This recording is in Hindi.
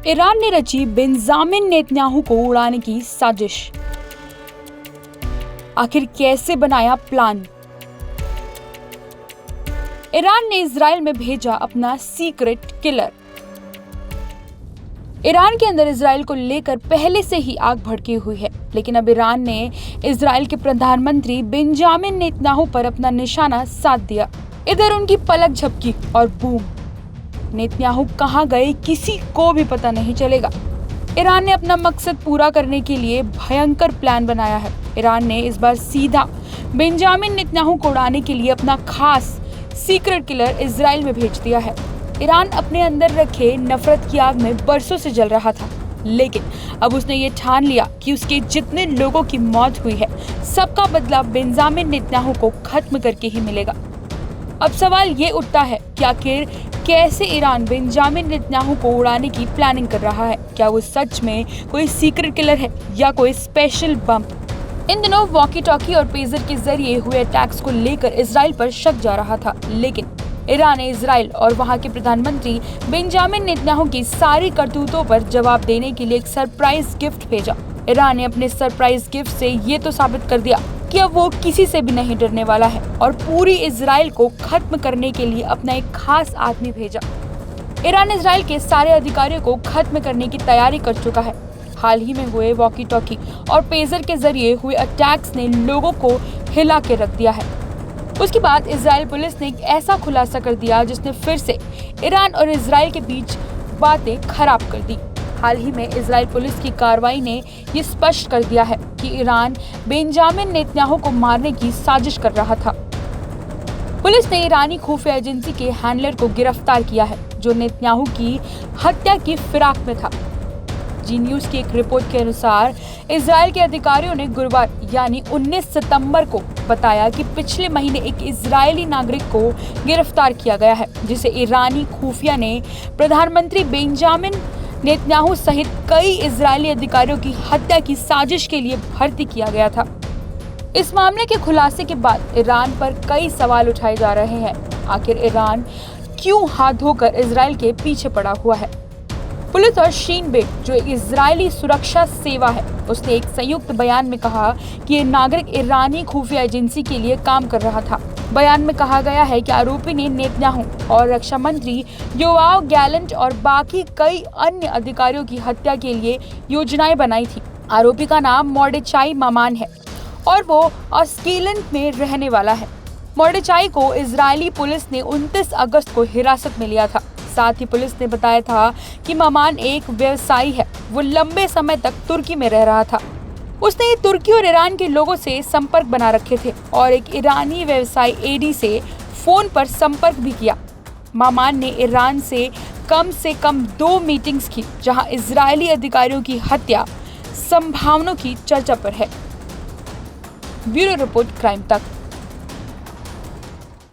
ईरान ने रची बेंजामिन नेतन्याहू को उड़ाने की साजिश। आखिर कैसे बनाया प्लान? ईरान ने इजराइल में भेजा अपना सीक्रेट किलर। ईरान के अंदर इजराइल को लेकर पहले से ही आग भड़की हुई है, लेकिन अब ईरान ने इजराइल के प्रधानमंत्री बेंजामिन नेतन्याहू पर अपना निशाना साध दिया। इधर उनकी पलक झपकी और बूम, नेतन्याहू कहां गए किसी को भी पता नहीं चलेगा। ईरान ने अपना मकसद पूरा करने के लिए भयंकर प्लान बनाया है। ईरान ने इस बार सीधा बेंजामिन नेतन्याहू को उड़ाने के लिए अपना खास सीक्रेट किलर इजराइल में भेज दिया है। ईरान अपने अंदर रखे नफरत की आग में बरसों से जल रहा था, लेकिन अब उसने ये ठान लिया कि उसके जितने लोगों की मौत हुई है, सबका बदला बेंजामिन नेतन्याहू को खत्म करके ही मिलेगा। अब सवाल ये उठता है कि आखिर कैसे ईरान बेंजामिन नेतन्याहू को उड़ाने की प्लानिंग कर रहा है? क्या वो सच में कोई सीक्रेट किलर है या कोई स्पेशल बम? इन दिनों वॉकी टॉकी और पेजर के जरिए हुए अटैक्स को लेकर इजराइल पर शक जा रहा था, लेकिन ईरान ने इजराइल और वहां के प्रधानमंत्री बेंजामिन नेतन्याहू की सारी करतूतों पर जवाब देने के लिए एक सरप्राइज गिफ्ट भेजा। ईरान ने अपने सरप्राइज गिफ्ट से ये तो साबित कर दिया कि अब वो किसी से भी नहीं डरने वाला है और पूरी इजराइल को खत्म करने के लिए अपना एक खास आदमी भेजा। ईरान इजराइल के सारे अधिकारियों को खत्म करने की तैयारी कर चुका है। हाल ही में हुए वॉकी टॉकी और पेजर के जरिए हुए अटैक्स ने लोगों को हिला के रख दिया है। उसके बाद इजराइल पुलिस ने एक ऐसा खुलासा कर दिया जिसने फिर से ईरान और इजराइल के बीच बातें खराब कर दी। हाल ही में इजराइल पुलिस की कार्रवाई ने ये स्पष्ट कर दिया है कि ईरान बेंजामिन नेतन्याहू को मारने की साजिश कर रहा था। पुलिस ने ईरानी खुफिया एजेंसी के हैंडलर को गिरफ्तार किया है, जो नेतन्याहू की हत्या की फिराक में था। जी न्यूज की एक रिपोर्ट के अनुसार इजराइल के अधिकारियों ने गुरुवार यानी 19 सितंबर को बताया कि पिछले महीने एक इजरायली नागरिक को गिरफ्तार किया गया है, जिसे ईरानी खुफिया ने प्रधानमंत्री बेंजामिन नेतन्याहू सहित कई इजरायली अधिकारियों की हत्या की साजिश के लिए भर्ती किया गया था। इस मामले के खुलासे के बाद ईरान पर कई सवाल उठाए जा रहे हैं। आखिर ईरान क्यों हाथ धोकर इजराइल के पीछे पड़ा हुआ है? पुलिस और शीन बेट, जो एक इजरायली सुरक्षा सेवा है, उसने एक संयुक्त बयान में कहा कि ये नागरिक ईरानी खुफिया एजेंसी के लिए काम कर रहा था। बयान में कहा गया है कि आरोपी ने नेतन्याहू और रक्षा मंत्री योआव गैलेंट और बाकी कई अन्य अधिकारियों की हत्या के लिए योजनाएं बनाई थी। आरोपी का नाम मोर्डेचाई मामान है और वो अस्केलन में रहने वाला है। मोर्डेचाई को इजरायली पुलिस ने 29 अगस्त को हिरासत में लिया था। साथ ही पुलिस ने बताया था कि मामान एक व्यवसायी है। वो लंबे समय तक तुर्की में रह रहा था। उसने तुर्की और ईरान के लोगों से संपर्क बना रखे थे और एक ईरानी व्यवसायी एडी से फोन पर संपर्क भी किया। मामान ने ईरान से कम 2 मीटिंग्स की, जहां इजरायली अधिकारियों की हत्या संभावनाओं की चर्चा पर है। ब्यूरो रिपोर्ट, क्राइम तक।